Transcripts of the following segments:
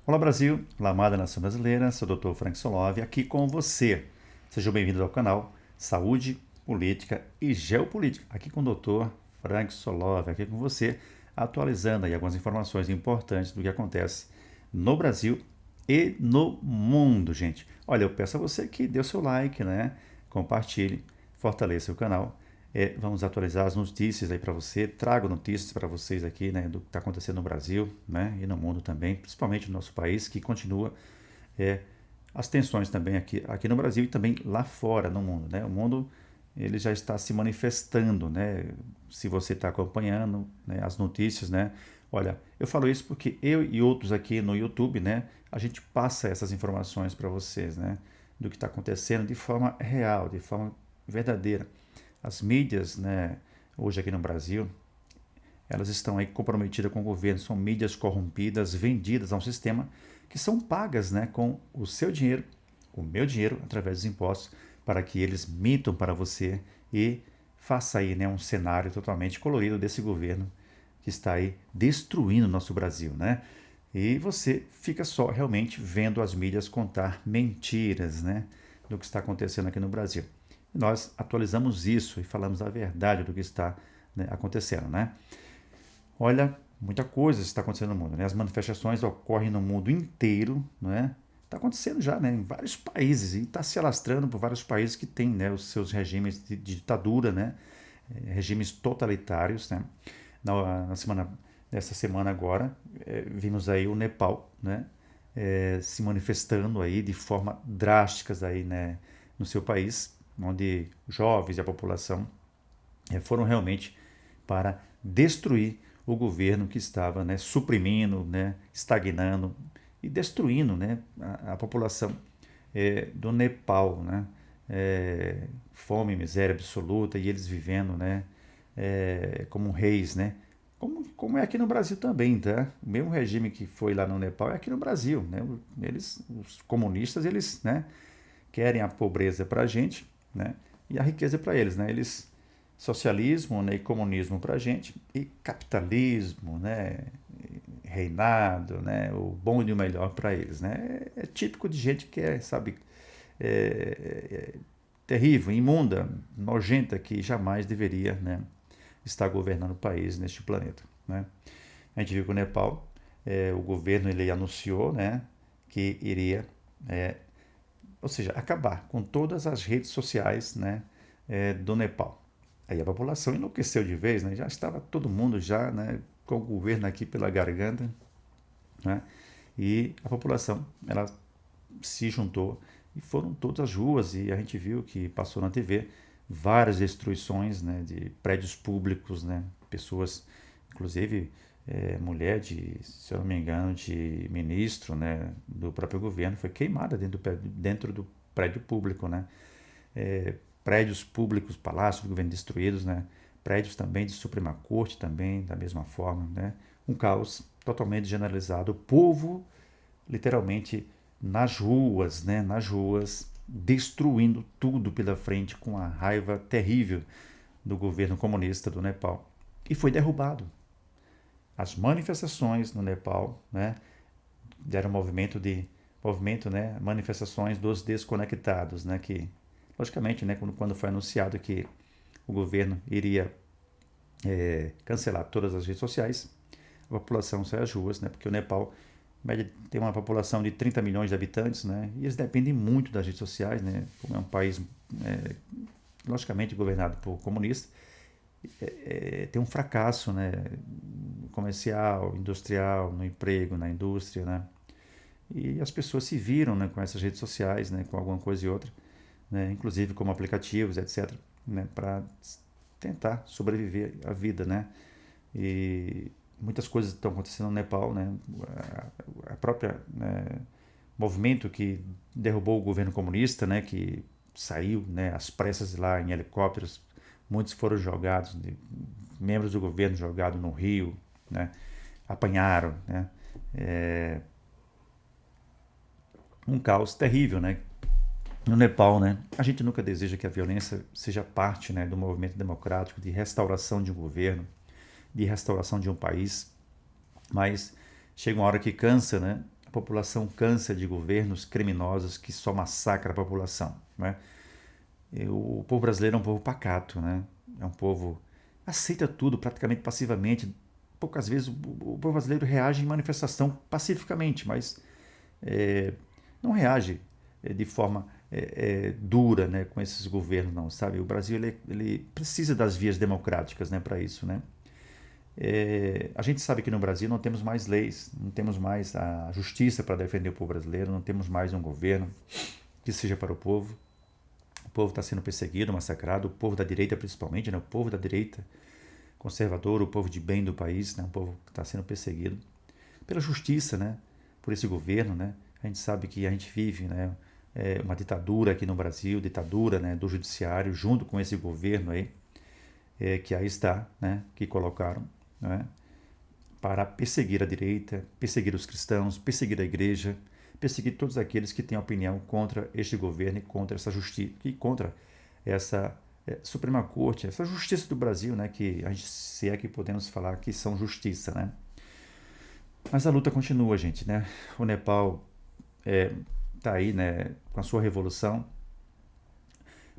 Olá Brasil, olá amada nação brasileira, sou o Dr. Frank Solov aqui com você. Sejam bem-vindos ao canal Saúde, Política e Geopolítica. Aqui com o Dr. Frank Solov, aqui com você, atualizando aí algumas informações importantes do que acontece no Brasil e no mundo, gente. Olha, eu peço a você que dê o seu like, né? Compartilhe, fortaleça o canal. Vamos atualizar as notícias aí para você, trago notícias para vocês aqui, né, do que está acontecendo no Brasil, né, e no mundo também, principalmente no nosso país, que continua é, as tensões também aqui no Brasil e também lá fora no mundo, né, o mundo ele já está se manifestando, né, se você está acompanhando, né, as notícias, né, olha, eu falo isso porque eu e outros aqui no YouTube, né, a gente passa essas informações para vocês, né, do que está acontecendo de forma real, de forma verdadeira. As mídias, né, hoje aqui no Brasil, elas estão aí comprometidas com o governo, são mídias corrompidas, vendidas a um sistema que são pagas, né, com o seu dinheiro, o meu dinheiro, através dos impostos, para que eles mintam para você e faça aí, né, um cenário totalmente colorido desse governo que está aí destruindo o nosso Brasil, né? E você fica só realmente vendo as mídias contar mentiras, né, do que está acontecendo aqui no Brasil. E nós atualizamos isso e falamos a verdade do que está, né, acontecendo, né? Olha, muita coisa está acontecendo no mundo, né? As manifestações ocorrem no mundo inteiro, não é? Está acontecendo já, né, em vários países e está se alastrando por vários países que têm, né, os seus regimes de ditadura, né, regimes totalitários, né? Na semana, nessa semana agora, vimos aí o Nepal, né, se manifestando aí de forma drásticas aí, né, no seu país, onde jovens e a população foram realmente para destruir o governo que estava, né, suprimindo, né, estagnando e destruindo, né, a população do Nepal, né, fome, miséria absoluta e eles vivendo, né, como reis, né, como é aqui no Brasil também, tá? O mesmo regime que foi lá no Nepal é aqui no Brasil, né? Eles, os comunistas, eles, né, querem a pobreza para a gente, né? E a riqueza para eles, né? Eles socialismo, né, e comunismo para a gente e capitalismo, né, reinado, né, o bom e o melhor para eles, né? É típico de gente que é, sabe, terrível, imunda, nojenta, que jamais deveria, né, estar governando o país neste planeta, né? A gente viu que o Nepal, o governo ele anunciou, né, que iria, ou seja, acabar com todas as redes sociais, né, do Nepal. Aí a população enlouqueceu de vez, né? Já estava todo mundo já, né, com o governo aqui pela garganta, né? E a população ela se juntou e foram todas as ruas e a gente viu que passou na TV várias destruições, né, de prédios públicos, né? Pessoas, inclusive mulher de, se eu não me engano, de ministro, né, do próprio governo foi queimada dentro do prédio público, né? Prédios públicos, palácios do governo destruídos, né? Prédios também de Suprema Corte também, da mesma forma, né? Um caos totalmente generalizado. O povo, literalmente, nas ruas, né? Nas ruas, destruindo tudo pela frente com a raiva terrível do governo comunista do Nepal. E foi derrubado. As manifestações no Nepal, né? Deram movimento, né? Manifestações dos desconectados, né? Que logicamente, né, quando foi anunciado que o governo iria cancelar todas as redes sociais, a população saiu às ruas, né, porque o Nepal tem uma população de 30 milhões de habitantes, né, e eles dependem muito das redes sociais, né, como é um país, logicamente, governado por comunistas, tem um fracasso, né, comercial, industrial, no emprego, na indústria, né, e as pessoas se viram, né, com essas redes sociais, né, com alguma coisa e outra, né, inclusive como aplicativos, etc., né, para tentar sobreviver à vida, né? E muitas coisas estão acontecendo no Nepal, né? A própria, né, movimento que derrubou o governo comunista, né, que saiu, né, às pressas lá em helicópteros, muitos foram jogados, membros do governo jogados no rio, né? Apanharam, né? É um caos terrível, né? No Nepal, né? A gente nunca deseja que a violência seja parte, né, do movimento democrático de restauração de um governo, de restauração de um país, mas chega uma hora que cansa, né? A população cansa de governos criminosos que só massacram a população, né? O povo brasileiro é um povo pacato, né? É um povo aceita tudo praticamente passivamente. Poucas vezes o povo brasileiro reage em manifestação pacificamente, mas não reage de forma dura, né, com esses governos, não, sabe? O Brasil ele precisa das vias democráticas, né, para isso, né? A gente sabe que no Brasil não temos mais leis, não temos mais a justiça para defender o povo brasileiro, não temos mais um governo que seja para o povo. O povo está sendo perseguido, massacrado, o povo da direita principalmente, né? O povo da direita conservador, o povo de bem do país, né? O povo que está sendo perseguido pela justiça, né? Por esse governo, né? A gente sabe que a gente vive, né, uma ditadura aqui no Brasil, ditadura, né, do judiciário, junto com esse governo aí, que aí está, né, que colocaram, né, para perseguir a direita, perseguir os cristãos, perseguir a igreja, perseguir todos aqueles que têm opinião contra este governo e contra essa justiça, e contra essa Suprema Corte, essa justiça do Brasil, né, que a gente, se é que podemos falar que são justiça, né? Mas a luta continua, gente, né? O Nepal está aí, né, com a sua revolução,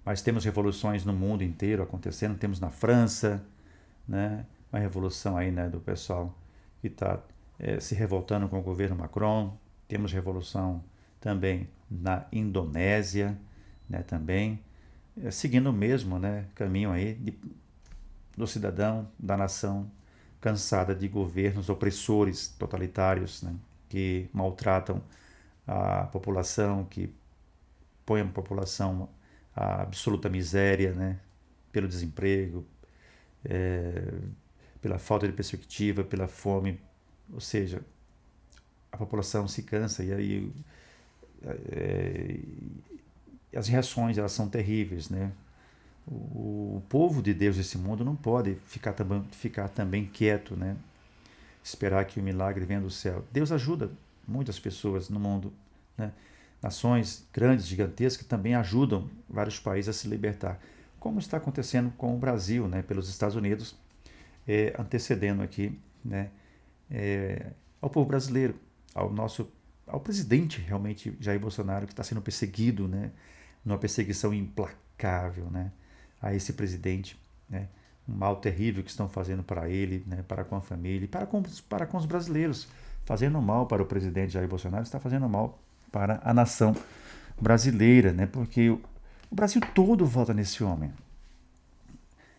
mas temos revoluções no mundo inteiro acontecendo. Temos na França, né, uma revolução aí, né, do pessoal que está se revoltando com o governo Macron. Temos revolução também na Indonésia, né, também seguindo o mesmo, né, caminho aí do cidadão, da nação cansada de governos opressores, totalitários, né, que maltratam a população, que põe a população à absoluta miséria, né, pelo desemprego, pela falta de perspectiva, pela fome. Ou seja, a população se cansa e aí as reações, elas são terríveis, né? O povo de Deus desse mundo não pode ficar também quieto, né? Esperar que o milagre venha do céu. Deus ajuda muitas pessoas no mundo, né? Nações grandes, gigantescas, que também ajudam vários países a se libertar, como está acontecendo com o Brasil, né? Pelos Estados Unidos, antecedendo aqui, né? Ao povo brasileiro, ao presidente realmente Jair Bolsonaro, que está sendo perseguido, né? Numa perseguição implacável, né, a esse presidente, né, um mal terrível que estão fazendo para ele, né, para com a família e para com os brasileiros. Fazendo mal para o presidente Jair Bolsonaro, está fazendo mal para a nação brasileira, né, porque o Brasil todo vota nesse homem.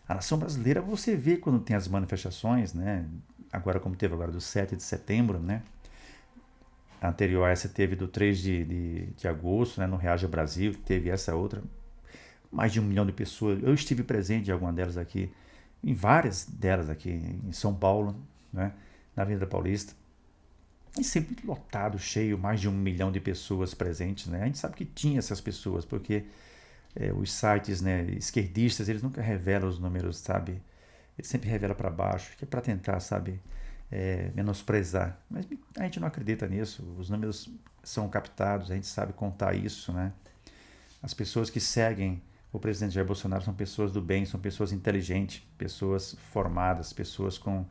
A nação brasileira, você vê quando tem as manifestações, né, agora como teve agora do 7 de setembro, né, a anterior a essa teve do 3 de agosto, né, no Reage Brasil, teve essa outra, mais de 1 milhão de pessoas. Eu estive presente em alguma delas aqui, em várias delas aqui em São Paulo, né, na Avenida Paulista, e sempre lotado, cheio, mais de 1 milhão de pessoas presentes, né? A gente sabe que tinha essas pessoas, porque os sites, né, esquerdistas, eles nunca revelam os números, sabe? Eles sempre revelam para baixo, que é para tentar, sabe, menosprezar. Mas a gente não acredita nisso, os números são captados, a gente sabe contar isso, né? As pessoas que seguem o presidente Jair Bolsonaro são pessoas do bem, são pessoas inteligentes, pessoas formadas, pessoas com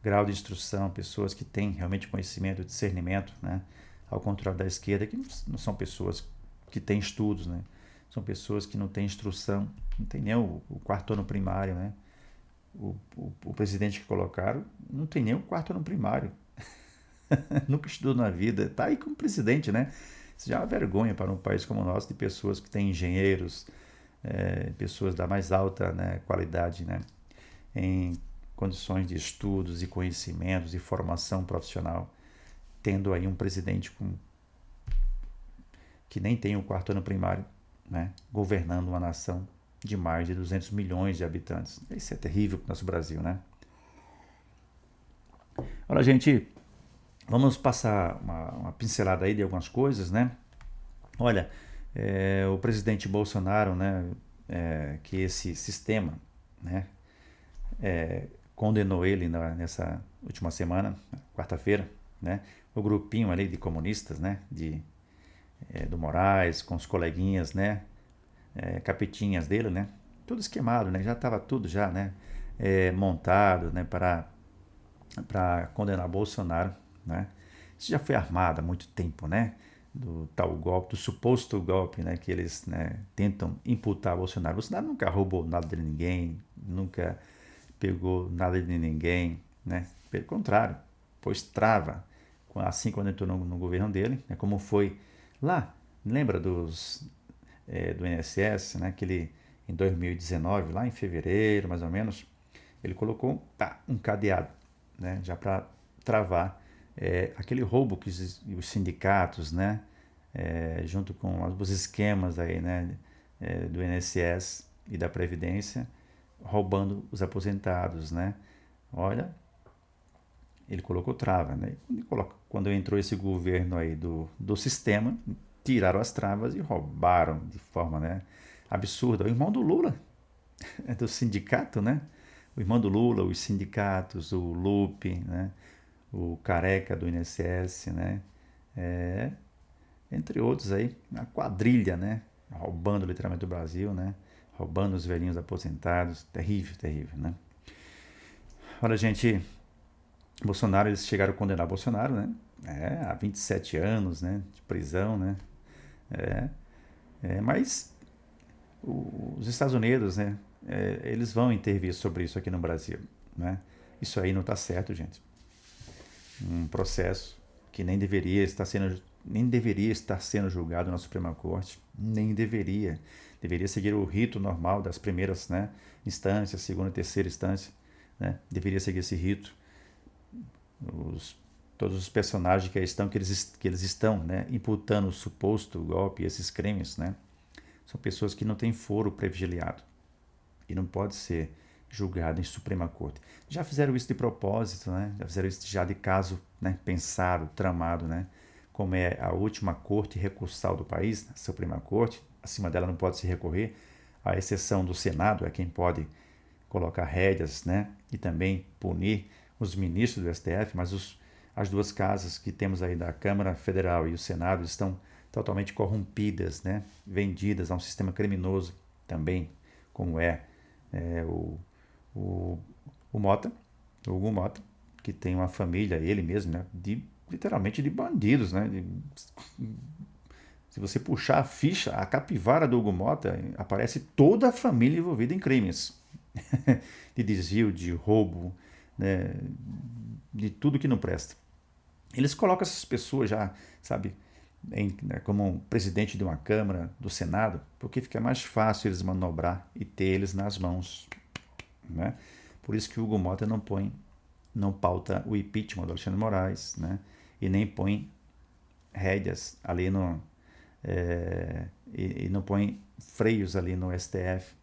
grau de instrução, pessoas que têm realmente conhecimento, discernimento, né? Ao contrário da esquerda, que não são pessoas que têm estudos, né? São pessoas que não têm instrução, não tem nem o quarto ano primário, né? O presidente que colocaram não tem nem o quarto ano primário. Nunca estudou na vida. Está aí como presidente, né? Isso já é uma vergonha para um país como o nosso, de pessoas que têm engenheiros, pessoas da mais alta, né, qualidade, né, em condições de estudos e conhecimentos e formação profissional, tendo aí um presidente que nem tem o quarto ano primário, né, governando uma nação de mais de 200 milhões de habitantes. Isso é terrível para o nosso Brasil, né? Olha, gente, vamos passar uma pincelada aí de algumas coisas, né? Olha, o presidente Bolsonaro, né, que esse sistema, né, condenou ele nessa última semana, quarta-feira, né, o grupinho ali de comunistas, né, do Moraes, com os coleguinhas, né, capetinhas dele, né, tudo esquemado, né, já estava tudo já, né, montado, né, para condenar Bolsonaro, né, Isso já foi armado há muito tempo, né? Do tal golpe, do suposto golpe, né? Que eles, né, tentam imputar ao Bolsonaro. Bolsonaro nunca roubou nada de ninguém, nunca pegou nada de ninguém, né? Pelo contrário, pôs trava, assim quando entrou no governo dele, né? Como foi lá, lembra do INSS, né? Que ele, em 2019, lá em fevereiro, mais ou menos, ele colocou um cadeado, né? Já para travar aquele roubo que os sindicatos, né? Junto com os esquemas aí, né? Do INSS e da Previdência, roubando os aposentados, né? Olha, ele colocou trava, né? Quando entrou esse governo aí do sistema, tiraram as travas e roubaram de forma, né, absurda. O irmão do Lula, do sindicato, né? O irmão do Lula, os sindicatos, o Lupe, né? O Careca do INSS, né? É, entre outros aí, a quadrilha, né? Roubando literalmente o Brasil, né? Roubando os velhinhos aposentados. Terrível, terrível, né? Olha, gente, Bolsonaro, eles chegaram a condenar Bolsonaro, né? Há 27 anos, né? De prisão, né? É, mas os Estados Unidos, né? Eles vão intervir sobre isso aqui no Brasil, né? Isso aí não está certo, gente. Um processo que nem deveria estar sendo julgado na Suprema Corte, nem deveria seguir o rito normal das primeiras, né, instâncias, segunda e terceira instância, né? Deveria seguir esse rito. Todos os personagens que eles estão, né, imputando o suposto golpe, esses crimes, né, são pessoas que não têm foro privilegiado e não pode ser julgado em Suprema Corte. Já fizeram isso de propósito, né? Já fizeram isso já de caso, né, pensado, tramado, né? Como é a última corte recursal do país, a Suprema Corte, acima dela não pode se recorrer, à exceção do Senado, é quem pode colocar rédeas, né? E também punir os ministros do STF, mas as duas casas que temos aí da Câmara Federal e o Senado estão totalmente corrompidas, né? Vendidas a um sistema criminoso também, como o, o, o Mota, o Hugo Mota, que tem uma família, ele mesmo, né? Literalmente de bandidos, né? Se você puxar a ficha, a capivara do Hugo Mota, aparece toda a família envolvida em crimes. De desvio, de roubo, né, de tudo que não presta. Eles colocam essas pessoas já, sabe, né, como um presidente de uma Câmara, do Senado, porque fica mais fácil eles manobrar e ter eles nas mãos. Né? Por isso que o Hugo Mota não pauta o impeachment do Alexandre de Moraes, né? E nem põe rédeas ali e não põe freios ali no STF,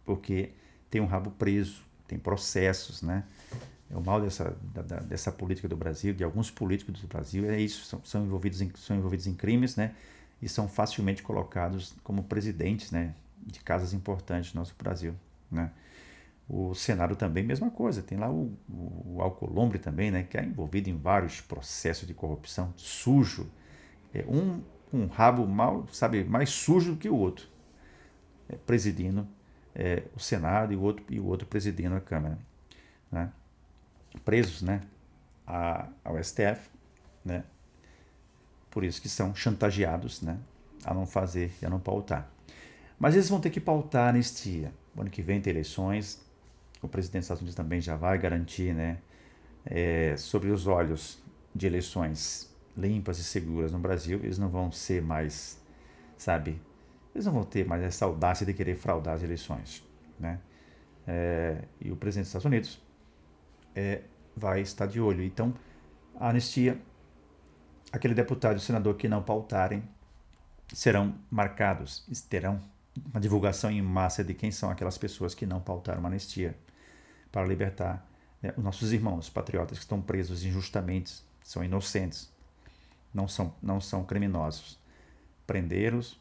porque tem um rabo preso, tem processos, né? O mal dessa política do Brasil, de alguns políticos do Brasil, é isso, são envolvidos em crimes, né? E são facilmente colocados como presidentes, né, de casas importantes do nosso Brasil, né? O Senado também, mesma coisa, tem lá o Alcolumbre também, né, que é envolvido em vários processos de corrupção, sujo, um rabo mal, sabe, mais sujo do que o outro, presidindo o Senado e o outro presidindo a Câmara, né? Presos, né, ao STF, né? Por isso que são chantageados, né, a não fazer e a não pautar. Mas eles vão ter que pautar a anistia. O ano que vem tem eleições, o presidente dos Estados Unidos também já vai garantir, né, sobre os olhos de eleições limpas e seguras no Brasil. Eles não vão ser mais, sabe, eles não vão ter mais essa audácia de querer fraudar as eleições, né? E o presidente dos Estados Unidos vai estar de olho. Então, a anistia, aquele deputado e o senador que não pautarem serão marcados, terão uma divulgação em massa de quem são aquelas pessoas que não pautaram uma anistia para libertar, né, os nossos irmãos patriotas que estão presos injustamente, são inocentes, não são criminosos. Prenderam-os,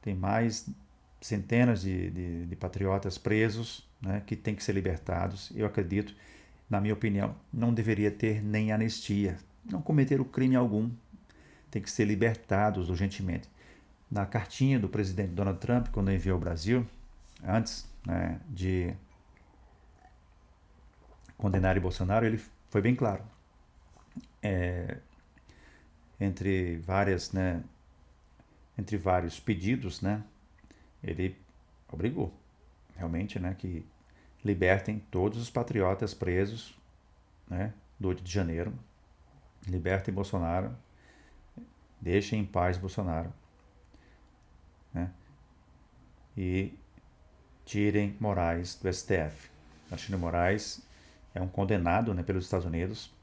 tem mais centenas de patriotas presos, né, que têm que ser libertados. Eu acredito, na minha opinião, não deveria ter nem anistia. Não cometeram crime algum. Tem que ser libertados urgentemente. Na cartinha do presidente Donald Trump, quando enviou ao Brasil, antes, né, de condenar Bolsonaro, ele foi bem claro. entre várias, né, entre vários pedidos, né, ele obrigou realmente, né, que libertem todos os patriotas presos, né, do 8 de janeiro, libertem Bolsonaro, deixem em paz Bolsonaro, né, e tirem Moraes do STF. Alexandre Moraes é um condenado, né, pelos Estados Unidos,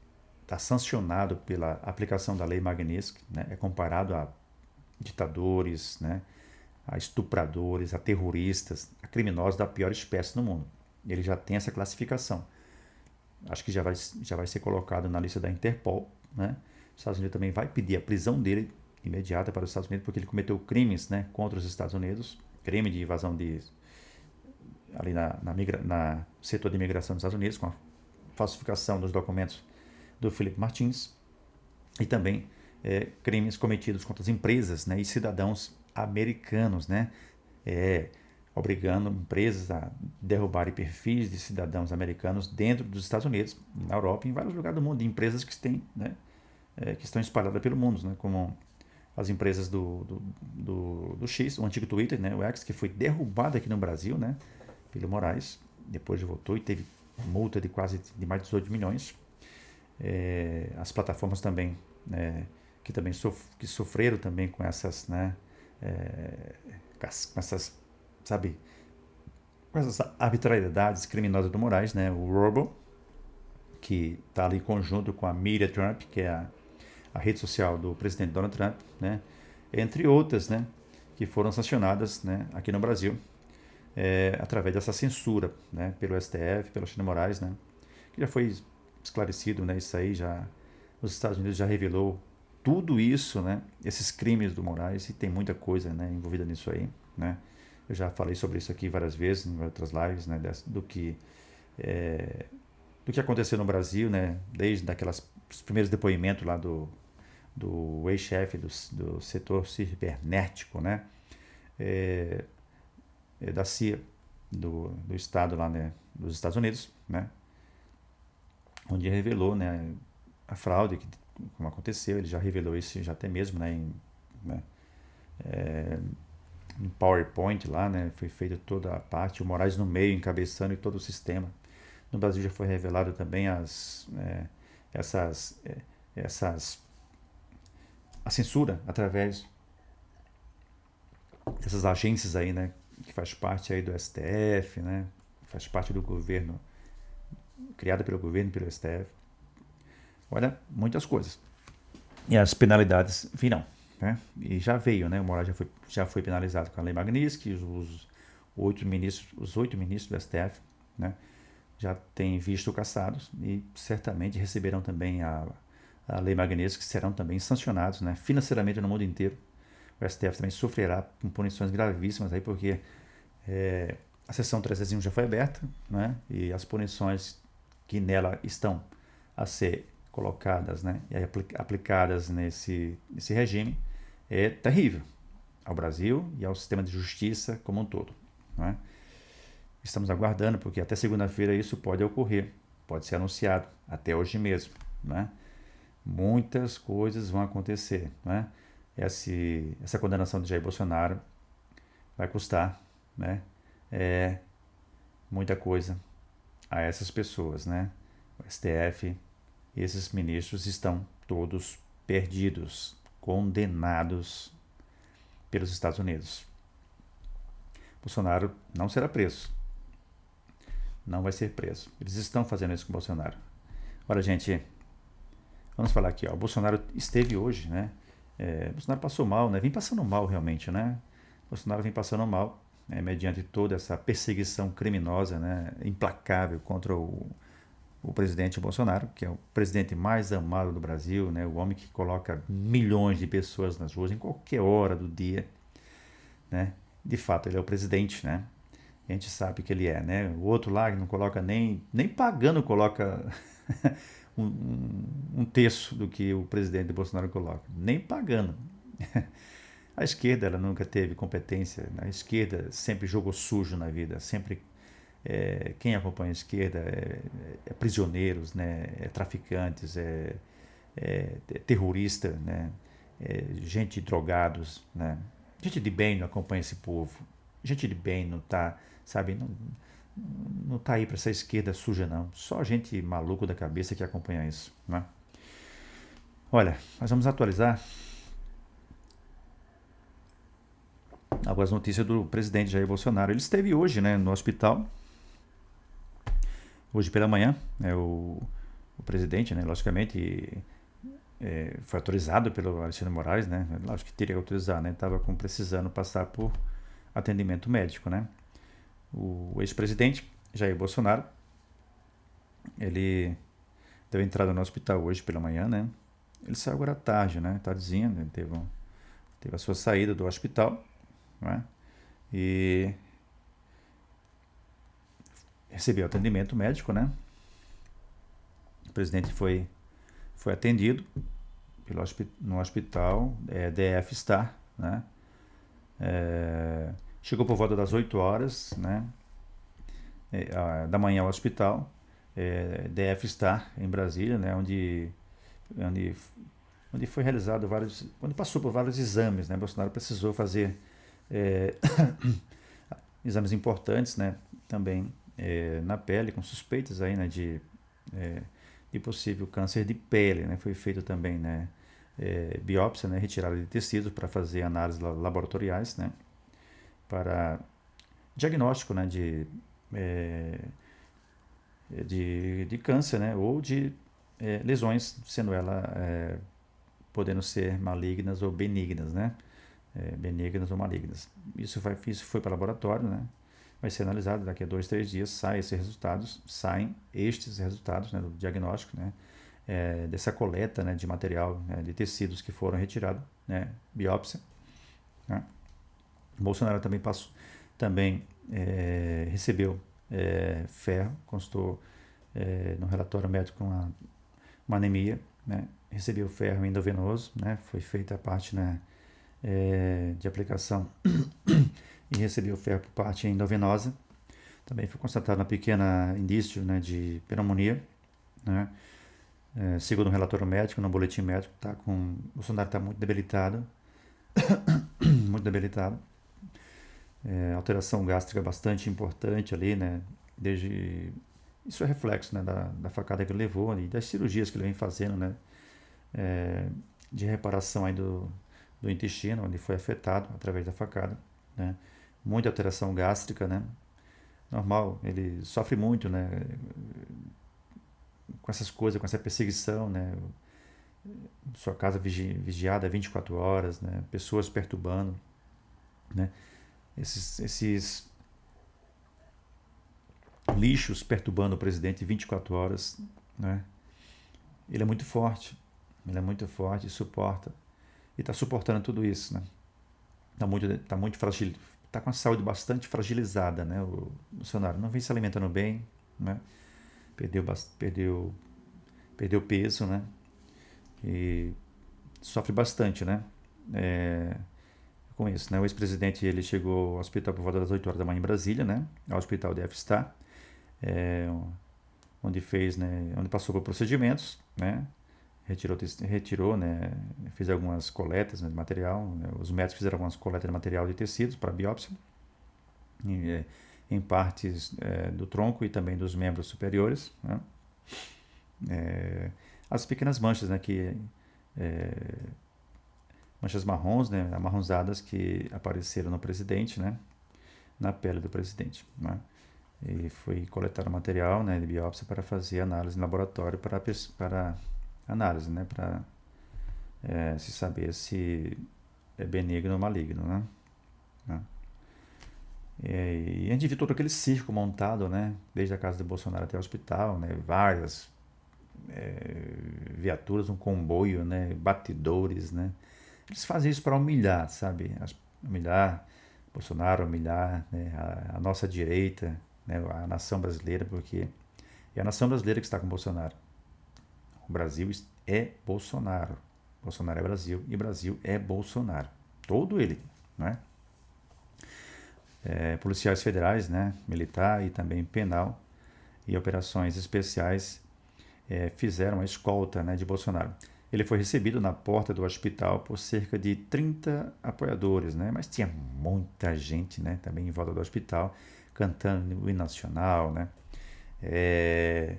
está sancionado pela aplicação da lei Magnitsky, né, é comparado a ditadores, né, a estupradores, a terroristas, a criminosos da pior espécie no mundo. Ele já tem essa classificação. Acho que já vai ser colocado na lista da Interpol, né? Os Estados Unidos também vai pedir a prisão dele imediata para os Estados Unidos, porque ele cometeu crimes, né, contra os Estados Unidos, crime de invasão ali na setor de imigração dos Estados Unidos, com a falsificação dos documentos do Felipe Martins, e também crimes cometidos contra as empresas, né, e cidadãos americanos, né, obrigando empresas a derrubarem perfis de cidadãos americanos dentro dos Estados Unidos, na Europa e em vários lugares do mundo, de empresas que têm, né, que estão espalhadas pelo mundo, né, como as empresas do X, o antigo Twitter, né, o X, que foi derrubado aqui no Brasil, né, pelo Moraes, depois voltou e teve multa de mais de 18 milhões. As plataformas também, que também que sofreram também com essas, né, com essas, sabe, com essas arbitrariedades criminosas do Moraes, né, o Robo, que está ali em conjunto com a Media Trump, que é a rede social do presidente Donald Trump, né, entre outras, né, que foram sancionadas, né, aqui no Brasil, através dessa censura, né, pelo STF, pelo Alexandre Moraes, né, que já foi esclarecido, né, isso aí já, os Estados Unidos já revelou tudo isso, né, esses crimes do Moraes, e tem muita coisa, né, envolvida nisso aí, né. Eu já falei sobre isso aqui várias vezes em outras lives, né, do que aconteceu no Brasil, né, desde os primeiros depoimentos lá do ex-chefe do setor cibernético, né, da CIA, do estado lá, né, dos Estados Unidos, né, onde revelou, né, a fraude, como aconteceu. Ele já revelou isso já até mesmo, né, em PowerPoint lá, né, foi feita toda a parte, o Moraes no meio, encabeçando, e todo o sistema. No Brasil já foi revelado também a censura através dessas agências aí, né, que faz parte aí do STF, né, faz parte do governo, criada pelo governo e pelo STF. Olha, muitas coisas. E as penalidades virão, né? E já veio, né? O Moraes já foi penalizado com a Lei Magnitsky, os 8 ministros do STF, né, já têm visto cassados e certamente receberão também a Lei Magnitsky, que serão também sancionados, né, financeiramente no mundo inteiro. O STF também sofrerá com punições gravíssimas aí, porque a sessão 301 já foi aberta, né, e as punições que nela estão a ser colocadas, né, e aplicadas nesse regime é terrível ao Brasil e ao sistema de justiça como um todo, não é? Estamos aguardando, porque até segunda-feira isso pode ocorrer, pode ser anunciado, até hoje mesmo, né? Muitas coisas vão acontecer, né? Essa condenação de Jair Bolsonaro vai custar, né, muita coisa a essas pessoas, né? O STF e esses ministros estão todos perdidos, condenados pelos Estados Unidos. Bolsonaro não será preso. Não vai ser preso. Eles estão fazendo isso com o Bolsonaro. Olha, gente, vamos falar aqui, ó. O Bolsonaro esteve hoje, né? Bolsonaro passou mal, né? Vem passando mal realmente, né? Bolsonaro vem passando mal, né, mediante toda essa perseguição criminosa, né, implacável contra o presidente Bolsonaro, que é o presidente mais amado do Brasil, né? O homem que coloca milhões de pessoas nas ruas em qualquer hora do dia, né? De fato, ele é o presidente, né? A gente sabe que ele é, né? O outro lá que não coloca nem pagando, coloca um terço do que o presidente Bolsonaro coloca, nem pagando. A esquerda, ela nunca teve competência, a esquerda sempre jogou sujo na vida, sempre quem acompanha a esquerda é prisioneiros, né? É traficantes, é terrorista, né? gente drogados, né? Gente de bem não acompanha esse povo. Gente de bem não tá, sabe, não tá aí para essa esquerda suja, não. Só gente maluco da cabeça que acompanha isso, né? Olha, nós vamos atualizar algumas notícias do presidente Jair Bolsonaro. Ele esteve hoje, né, no hospital, hoje pela manhã, né, o presidente, né, logicamente, foi autorizado pelo Alexandre Moraes, né, lógico que teria que autorizar, né, estava precisando passar por atendimento médico, né. O ex-presidente Jair Bolsonaro, ele deu entrada no hospital hoje pela manhã, né, ele saiu agora à tarde, né, tardezinha, né, teve a sua saída do hospital, né, e recebeu atendimento médico, né. O presidente foi atendido no hospital DF Star, né. Chegou por volta das 8 horas, né, da manhã ao hospital DF Star em Brasília, né, onde foi realizado onde passou por vários exames, né. Bolsonaro precisou fazer exames importantes, né, também na pele, com suspeitas aí, né, de possível câncer de pele, né. Foi feito também, né, biópsia, né, retirada de tecidos para fazer análises laboratoriais, né, para diagnóstico, né, de câncer, né, ou de lesões, sendo ela podendo ser malignas ou benignas, né, benignas ou malignas. Isso foi para o laboratório, né, vai ser analisado daqui a 2, 3 dias, saem estes resultados, né, do diagnóstico, né, dessa coleta, né, de material, né, de tecidos que foram retirados, né, biópsia, né. Bolsonaro também recebeu ferro, constou no relatório médico uma anemia, né, recebeu ferro endovenoso, né, foi feita a parte, né, de aplicação e recebeu ferro por parte endovenosa. Também foi constatado um pequeno indício, né, de pneumonia, né. Segundo o relatório médico, no boletim médico, Bolsonaro está muito debilitado, muito debilitado. Alteração gástrica bastante importante ali, né, isso é reflexo, né, da facada que ele levou e das cirurgias que ele vem fazendo, né, de reparação aí do intestino, onde foi afetado através da facada, né, muita alteração gástrica, né, normal, ele sofre muito, né, com essas coisas, com essa perseguição, né, sua casa vigiada 24 horas, né, pessoas perturbando, né, esses lixos perturbando o presidente 24 horas, né, ele é muito forte e suporta, e está suportando tudo isso, né, tá muito frágil, está com a saúde bastante fragilizada, né, o Bolsonaro não vem se alimentando bem, né, perdeu peso, né, e sofre bastante, né, com isso, né, o ex-presidente ele chegou ao hospital por volta das 8 horas da manhã em Brasília, né, ao hospital DF Star, onde passou por procedimentos, né, retirou, né, fez algumas coletas, né, de material, né, os médicos fizeram algumas coletas de material de tecidos para biópsia, em partes do tronco e também dos membros superiores, né, as pequenas manchas, né, manchas marrons, né, amarronzadas que apareceram no presidente, né, na pele do presidente, né, e foi coletado material, né, de biópsia para fazer análise no laboratório para análise, né, para se saber se é benigno ou maligno, né. E a gente viu todo aquele circo montado, né, desde a casa do Bolsonaro até o hospital, né, várias viaturas, um comboio, né, batidores, né. Eles fazem isso para humilhar, sabe, humilhar Bolsonaro, humilhar, né, a nossa direita, né, a nação brasileira, porque é a nação brasileira que está com Bolsonaro. O Brasil é Bolsonaro. Bolsonaro é Brasil e Brasil é Bolsonaro. Todo ele, né? Policiais federais, né, militar e também penal e operações especiais fizeram a escolta, né, de Bolsonaro. Ele foi recebido na porta do hospital por cerca de 30 apoiadores, né? Mas tinha muita gente, né? Também em volta do hospital, cantando o hino nacional, né? É,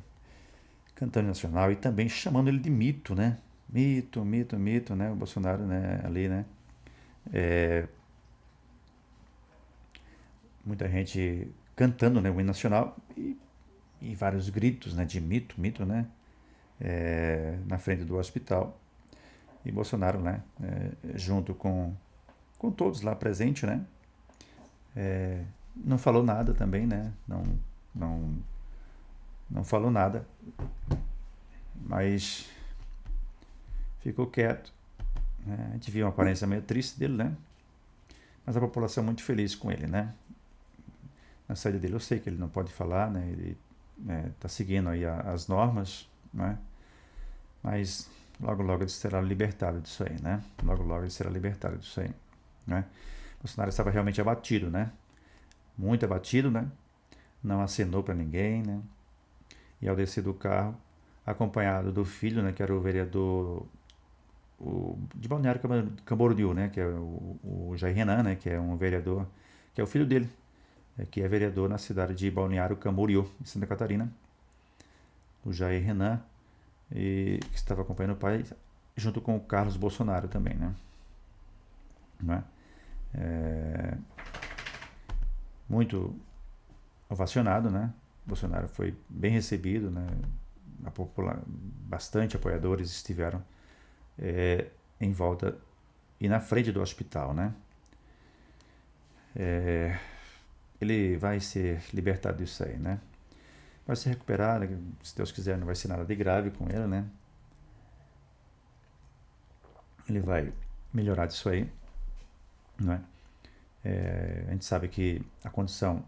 cantando o hino nacional e também chamando ele de mito, né? Mito, mito, mito, né? O Bolsonaro, né? Ali, né? Muita gente cantando, né? O hino nacional e vários gritos, né? De mito, mito, né? Na frente do hospital. E Bolsonaro, né? Junto com todos lá presentes, né? Não falou nada também, né? Não, não falou nada, mas ficou quieto, né? A gente viu uma aparência meio triste dele, né? Mas a população é muito feliz com ele, né? Na saída dele eu sei que ele não pode falar, né? Ele está seguindo aí as normas, né? Mas logo logo ele será libertado disso aí, né? Logo logo ele será libertado disso aí, né? Bolsonaro estava realmente abatido, né? Muito abatido, né? Não acenou para ninguém, né? E ao descer do carro, acompanhado do filho, né? Que era o vereador de Balneário Camboriú, né? Que é o Jair Renan, né? Que é um vereador, que é o filho dele, que é vereador na cidade de Balneário Camboriú, em Santa Catarina. O Jair Renan, e que estava acompanhando o pai, junto com o Carlos Bolsonaro também, né? Não é? Muito ovacionado, né? Bolsonaro foi bem recebido, né? Bastante apoiadores estiveram em volta e na frente do hospital, né? Ele vai ser libertado disso aí, né? Vai se recuperar, né? Se Deus quiser, não vai ser nada de grave com ele, né? Ele vai melhorar disso aí, né? A gente sabe que a condição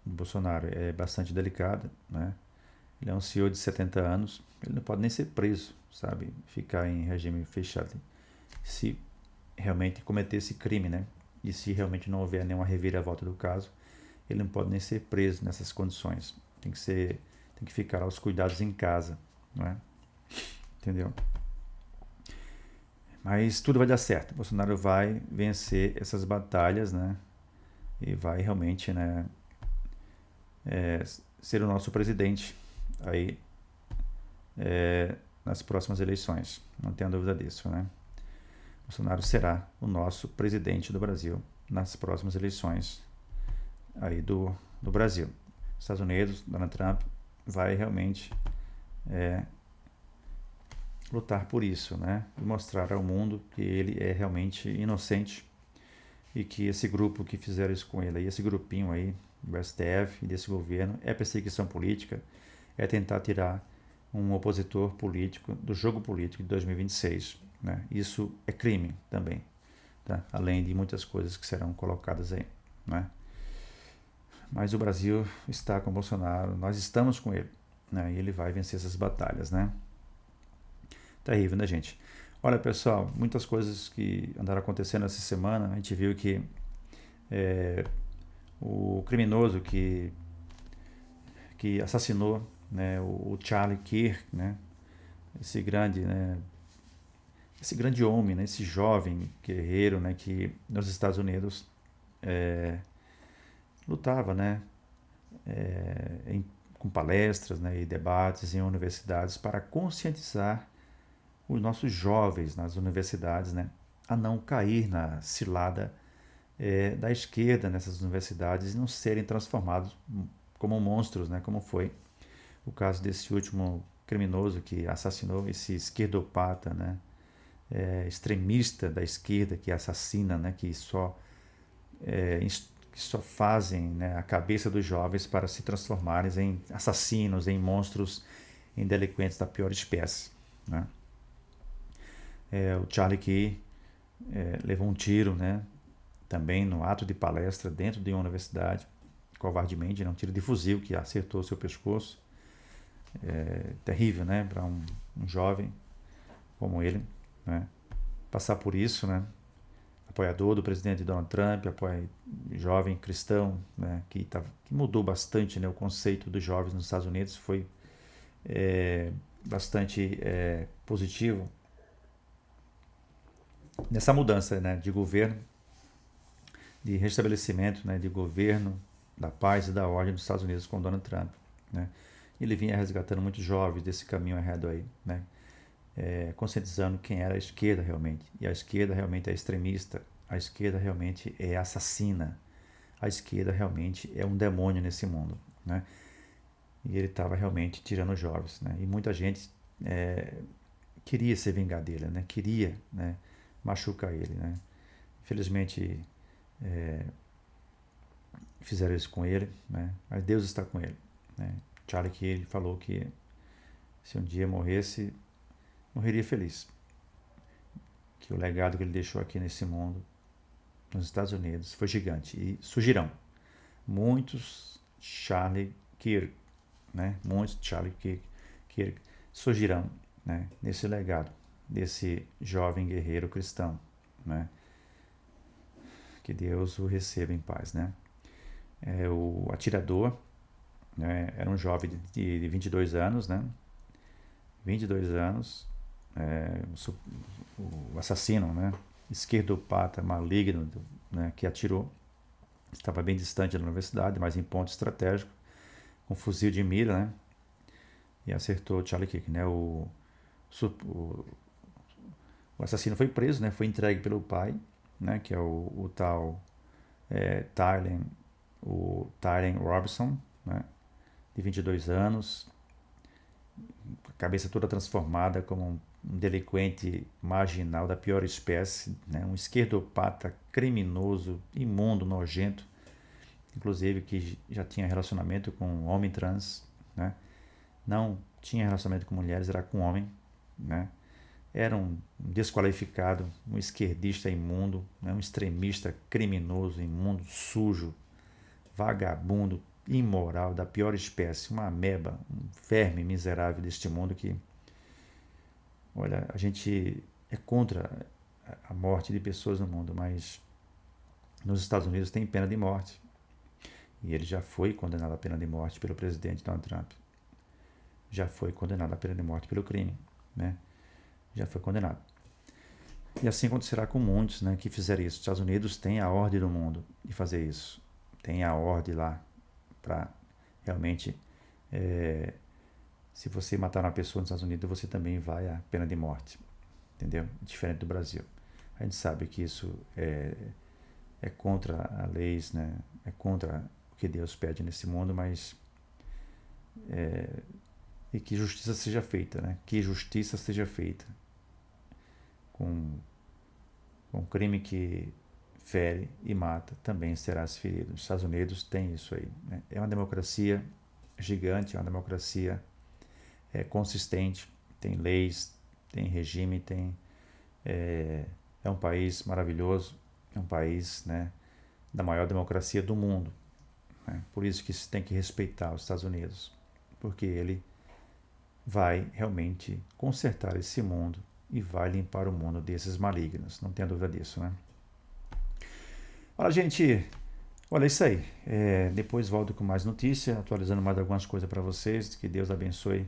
do Bolsonaro é bastante delicada, né? Ele é um senhor de 70 anos, ele não pode nem ser preso, sabe? Ficar em regime fechado. Se realmente cometer esse crime, né? E se realmente não houver nenhuma reviravolta do caso, ele não pode nem ser preso nessas condições. Tem que ficar aos cuidados em casa, não é? Entendeu? Mas tudo vai dar certo. Bolsonaro vai vencer essas batalhas, né? E vai realmente, né, ser o nosso presidente aí nas próximas eleições. Não tenha dúvida disso, né? Bolsonaro será o nosso presidente do Brasil nas próximas eleições aí do Brasil. Estados Unidos, Donald Trump vai realmente lutar por isso, né? E mostrar ao mundo que ele é realmente inocente e que esse grupo que fizeram isso com ele, esse grupinho aí do STF e desse governo, é perseguição política, é tentar tirar um opositor político do jogo político de 2026, né? Isso é crime também, tá? Além de muitas coisas que serão colocadas aí, né? Mas o Brasil está com Bolsonaro, nós estamos com ele, né? E ele vai vencer essas batalhas, né? Terrível, né, gente? Olha, pessoal, muitas coisas que andaram acontecendo essa semana. A gente viu que o criminoso que assassinou, né, o Charlie Kirk, né, esse grande homem, né, esse jovem guerreiro, né, que nos Estados Unidos lutava, né, com palestras, né, e debates em universidades para conscientizar os nossos jovens nas universidades, né, a não cair na cilada da esquerda nessas universidades e não serem transformados como monstros, né, como foi o caso desse último criminoso que assassinou esse esquerdopata, né, extremista da esquerda que assassina, né, que só fazem, né, a cabeça dos jovens para se transformarem em assassinos, em monstros, em delinquentes da pior espécie, né? O Charlie Key levou um tiro, né, também no ato de palestra dentro de uma universidade, covardemente, né, um tiro de fuzil que acertou seu pescoço. Terrível, né, para um jovem como ele, né, passar por isso, né, apoiador do presidente Donald Trump, jovem cristão, né, que mudou bastante, né, o conceito dos jovens nos Estados Unidos, foi bastante positivo, nessa mudança, né, de governo, de restabelecimento, né, de governo da paz e da ordem dos Estados Unidos com Donald Trump, né? Ele vinha resgatando muitos jovens desse caminho errado aí, né? Conscientizando quem era a esquerda realmente. E a esquerda realmente é extremista, a esquerda realmente é assassina, a esquerda realmente é um demônio nesse mundo, né? E ele estava realmente tirando os jovens, né? E muita gente queria se vingar dele, né? Queria, né, machucar ele, né? Infelizmente fizeram isso com ele, né? Mas Deus está com ele, né? Charlie Kirk falou que se um dia morresse, morreria feliz, que o legado que ele deixou aqui nesse mundo, nos Estados Unidos, foi gigante e surgirão muitos Charlie Kirk, né? Muitos Charlie Kirk surgirão, né, nesse legado desse jovem guerreiro cristão, né? Que Deus o receba em paz, né? O atirador, né, era um jovem de 22 anos, né? 22 anos, o assassino, né? Esquerdopata maligno, né, que atirou, estava bem distante da universidade, mas em ponto estratégico, com fuzil de mira, né? E acertou Charlie Kirk, né? O assassino foi preso, né? Foi entregue pelo pai, né? Que é o tal Tylen Robinson, né? De 22 anos, a cabeça toda transformada como um delinquente marginal da pior espécie, né? Um esquerdopata criminoso, imundo, nojento, inclusive que já tinha relacionamento com um homem trans, né? Não tinha relacionamento com mulheres, era com homem, né? Era um desqualificado, um esquerdista imundo, né? Um extremista criminoso, imundo, sujo, vagabundo, imoral, da pior espécie, uma ameba, um verme miserável deste mundo que, olha, a gente é contra a morte de pessoas no mundo, mas nos Estados Unidos tem pena de morte. E ele já foi condenado à pena de morte pelo presidente Donald Trump. Já foi condenado à pena de morte pelo crime, né? Já foi condenado. E assim acontecerá com muitos, né, que fizeram isso. Os Estados Unidos têm a ordem do mundo de fazer isso. Tem a ordem lá para realmente, se você matar uma pessoa nos Estados Unidos, você também vai à pena de morte, entendeu? Diferente do Brasil. A gente sabe que isso é contra as leis, né? É contra o que Deus pede nesse mundo, mas e que justiça seja feita, né? Que justiça seja feita com crime que fere e mata, também serás ferido. Os Estados Unidos tem isso aí, né? É uma democracia gigante, é uma democracia consistente, tem leis, tem regime, é um país maravilhoso, é um país, né, da maior democracia do mundo, né? Por isso que se tem que respeitar os Estados Unidos, porque ele vai realmente consertar esse mundo e vai limpar o mundo desses malignos, não tenha dúvida disso, né? Olha, gente, olha isso aí. Depois volto com mais notícia, atualizando mais algumas coisas para vocês. Que Deus abençoe,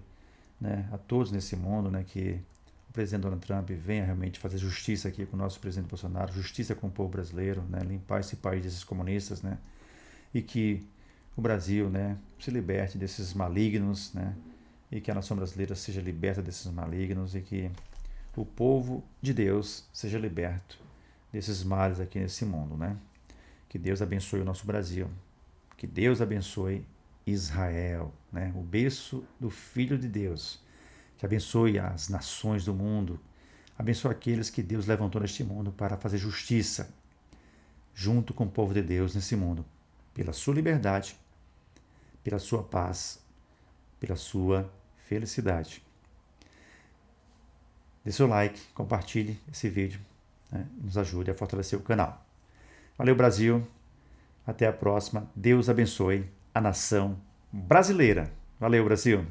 né, a todos nesse mundo, né? Que o presidente Donald Trump venha realmente fazer justiça aqui com o nosso presidente Bolsonaro, justiça com o povo brasileiro, né? Limpar esse país desses comunistas, né? E que o Brasil, né, se liberte desses malignos, né? E que a nação brasileira seja liberta desses malignos e que o povo de Deus seja liberto desses males aqui nesse mundo, né? Que Deus abençoe o nosso Brasil. Que Deus abençoe Israel, né? O berço do Filho de Deus. Que abençoe as nações do mundo. Abençoe aqueles que Deus levantou neste mundo para fazer justiça junto com o povo de Deus nesse mundo. Pela sua liberdade, pela sua paz, pela sua felicidade. Dê seu like, compartilhe esse vídeo, né? Nos ajude a fortalecer o canal. Valeu, Brasil. Até a próxima. Deus abençoe a nação brasileira. Valeu, Brasil.